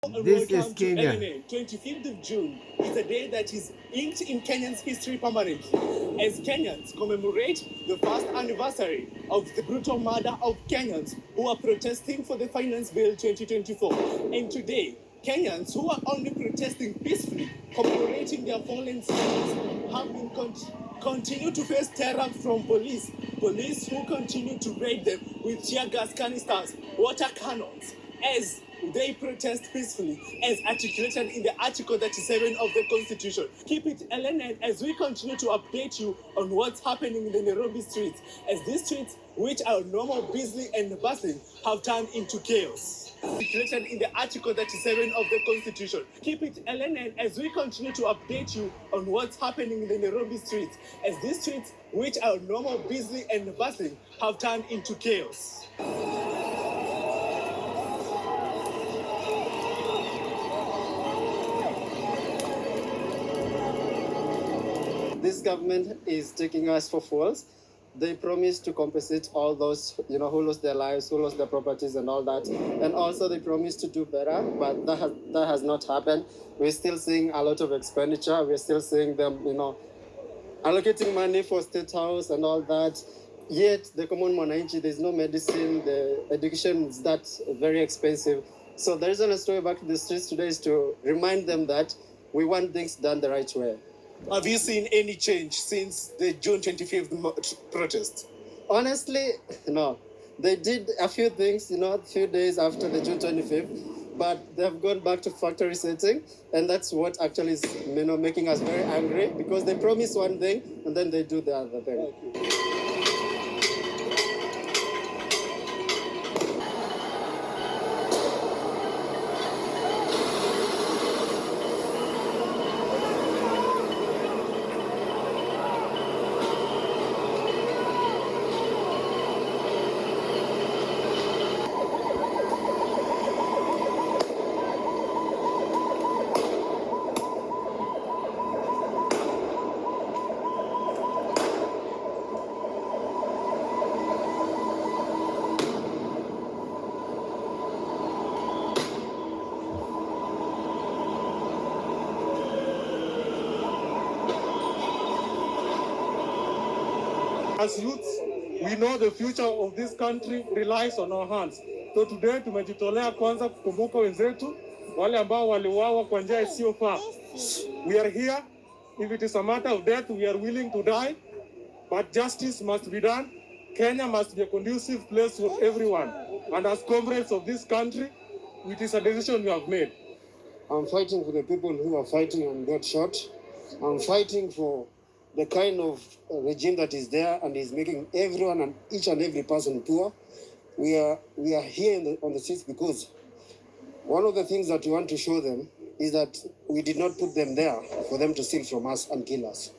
This is Welcome to Kenya. LNA. 25th of June is a day that is inked in Kenyans' history permanently, as Kenyans commemorate the first anniversary of the brutal murder of Kenyans who are protesting for the Finance Bill 2024. And today, Kenyans who are only protesting peacefully, commemorating their fallen soldiers, have been continue to face terror from police who continue to raid them with tear gas canisters, water cannons, as they protest peacefully, as articulated in the Article 37 of the Constitution. Keep it LNN as we continue to update you on what's happening in the Nairobi streets, as these streets, which are normal, busy, and bustling, have turned into chaos. Articulated in the Article 37 of the Constitution. Keep it LNN as we continue to update you on what's happening in the Nairobi streets, as these streets, which are normal, busy, and bustling, have turned into chaos. This government is taking us for fools. They promised to compensate all those, who lost their lives, who lost their properties and all that. And also they promised to do better, but that has not happened. We're still seeing a lot of expenditure. We're still seeing them, allocating money for State House and all that. Yet the common mwananchi, there's no medicine, the education is that very expensive. So the reason I stay back to the streets today is to remind them that we want things done the right way. Have you seen any change since the June 25th protest? Honestly, no. They did a few things, a few days after the June 25th, but they've gone back to factory setting, and that's what actually is, making us very angry, because they promise one thing and then they do the other thing. As youths, we know the future of this country relies on our hands. So today tumejitolea kwanza kukumbuka wenzetu wale ambao waliuawa kwa njia isiyofaa. We are here. If it is a matter of death, we are willing to die. But justice must be done. Kenya must be a conducive place for everyone. And as comrades of this country, it is a decision we have made. I'm fighting for the people who are fighting and got shot. I'm fighting for the kind of regime that is there and is making everyone and each and every person poor. We are here on the streets because one of the things that we want to show them is that we did not put them there for them to steal from us and kill us.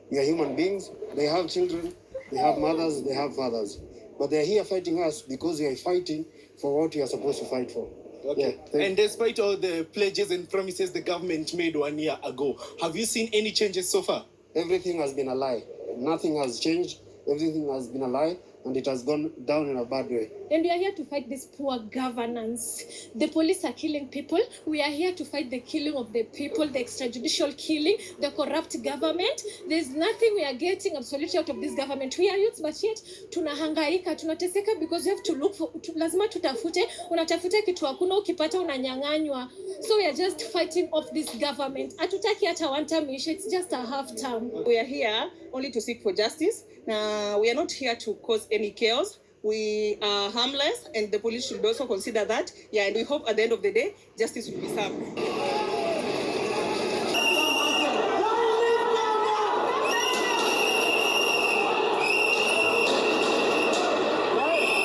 We are human beings. They have children, they have mothers, they have fathers. But they're here fighting us because we are fighting for what we are supposed to fight for. Okay. Yeah, and despite all the pledges and promises the government made 1 year ago, have you seen any changes so far? Everything has been a lie. Nothing has changed. Everything has been a lie, and it has gone down in a bad way. And we are here to fight this poor governance. The police are killing people. We are here to fight the killing of the people, the extrajudicial killing, the corrupt government. There's nothing we are getting absolutely out of this government. We are youths, but yet tunahangaika, tunateseka because we have to look for, lazima tutafute, unatafuta kitu hakuna, ukipata unanyang'anywa. So we are just fighting off this government. Hatutaki hata one term issue, it's just a half term. We are here only to seek for justice. We are not here to cause any chaos. We are harmless, and the police should also consider that. Yeah, and we hope at the end of the day, justice will be served.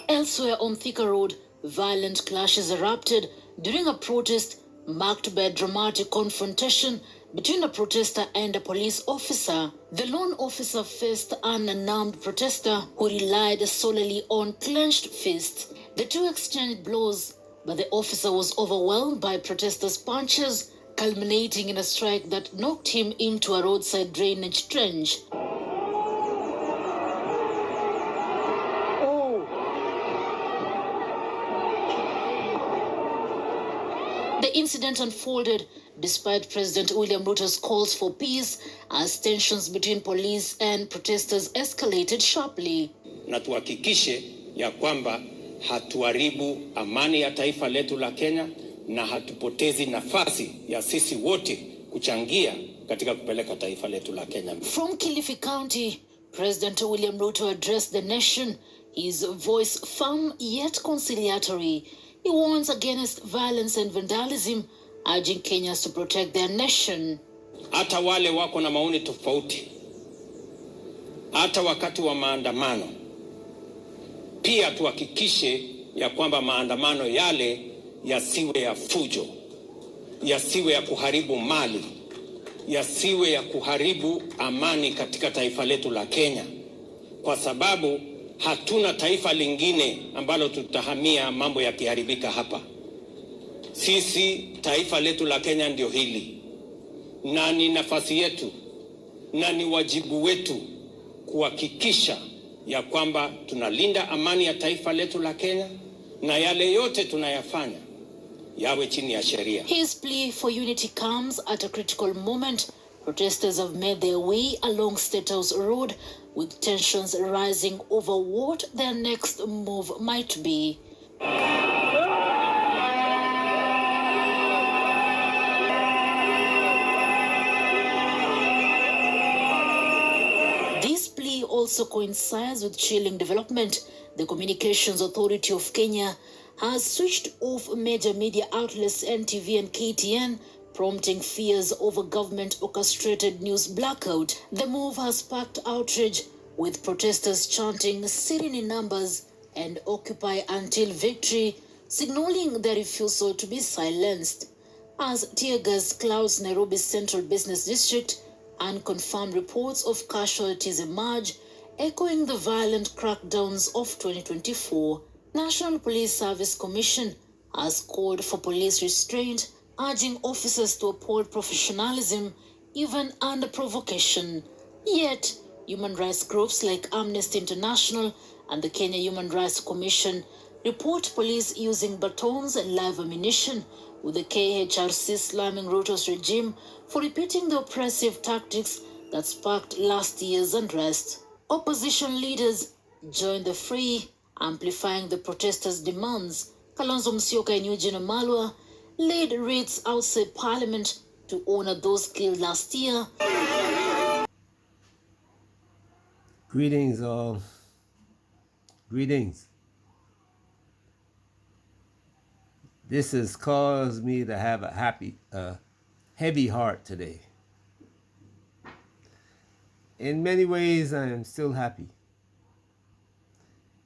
Elsewhere on Thika Road, violent clashes erupted during a protest marked by a dramatic confrontation between a protester and a police officer. The lone officer faced an unarmed protester who relied solely on clenched fists. The two exchanged blows, but the officer was overwhelmed by protesters' punches, culminating in a strike that knocked him into a roadside drainage trench. The The incident unfolded despite President William Ruto's calls for peace as tensions between police and protesters escalated sharply. Na tuhakikishe ya kwamba hatuharibu amani ya taifa letu la Kenya na hatupotezi nafasi ya sisi wote kuchangia katika kupeleka taifa letu la Kenya. From Kilifi County, President William Ruto addressed the nation, his voice firm yet conciliatory. He warns against violence and vandalism, urging Kenyans to protect their nation. Hata wale wako na maoni tofauti, hata wakati wa maandamano, pia tuhakikishe ya kwamba maandamano yale yasiwe ya fujo, yasiwe ya kuharibu mali, yasiwe ya kuharibu amani katika taifa letu la Kenya, kwa sababu hatuna taifa lingine ambalo tutahamia mambo yakiharibika hapa. Sisi taifa letu la Kenya ndio hili, na ni nafasi yetu na ni wajibu wetu kuhakikisha ya kwamba tunalinda amani ya taifa letu la Kenya na yale yote tunayafanya yawe chini ya sheria. His plea for unity comes at a critical moment. Protesters have made their way along State House Road with tensions rising over what their next move might be. This plea also coincides with chilling development. The Communications Authority of Kenya has switched off major media outlets NTV and KTN, prompting fears over government-orchestrated news blackout. The move has sparked outrage, with protesters chanting "Sitting in numbers" and "Occupy until victory," signaling their refusal to be silenced. As tear gas clouds Nairobi's central business district, unconfirmed reports of casualties emerge, echoing the violent crackdowns of 2024. National Police Service Commission has called for police restraint, urging officers to uphold professionalism even under provocation. Yet, human rights groups like Amnesty International and the Kenya Human Rights Commission report police using batons and live ammunition, with the KHRC slamming Ruto's regime for repeating the oppressive tactics that sparked last year's unrest. Opposition leaders joined the fray, amplifying the protesters' demands. Kalonzo Musyoka and Eugene Wamalwa laid wreaths outside Parliament to honor those killed last year. Greetings, all. Greetings. This has caused me to have a heavy heart today. In many ways, I am still happy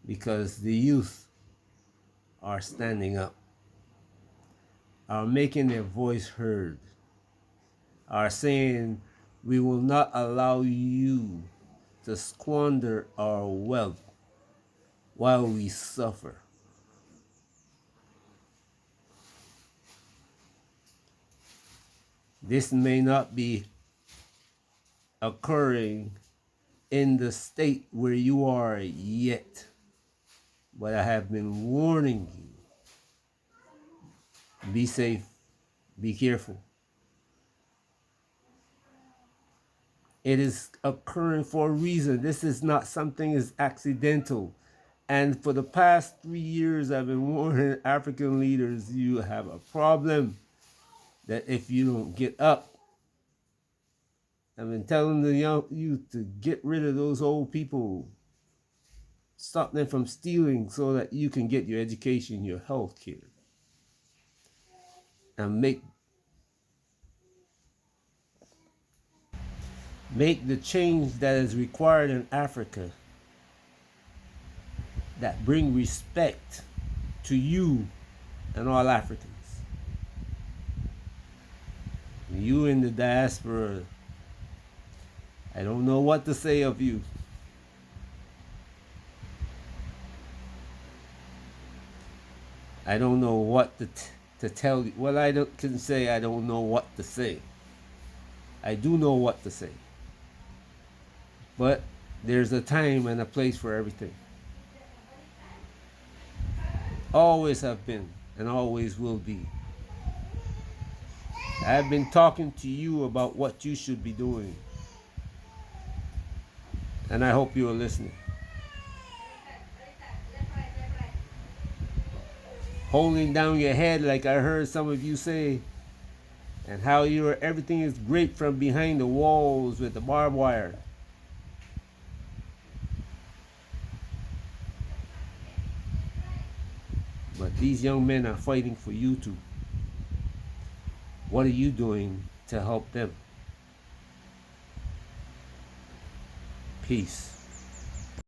because the youth are standing up, are making their voice heard, are saying, "We will not allow you to squander our wealth while we suffer." This may not be occurring in the state where you are yet, but I have been warning you. Be safe, be careful. It is occurring for a reason. This is not something that's accidental. And for the past 3 years, I've been warning African leaders, you have a problem that if you don't get up, I've been telling the young youth to get rid of those old people, stop them from stealing so that you can get your education, your health care, and make the change that is required in Africa that bring respect to you and all Africans. You in the diaspora, I don't know what to say of you. I don't know what to tell you. Well, can say I don't know what to say. I do know what to say. But there's a time and a place for everything. Always have been and always will be. I've been talking to you about what you should be doing. And I hope you are listening. Holding down your head like I heard some of you say, and how everything is great from behind the walls with the barbed wire. But these young men are fighting for you too. What are you doing to help them? Peace.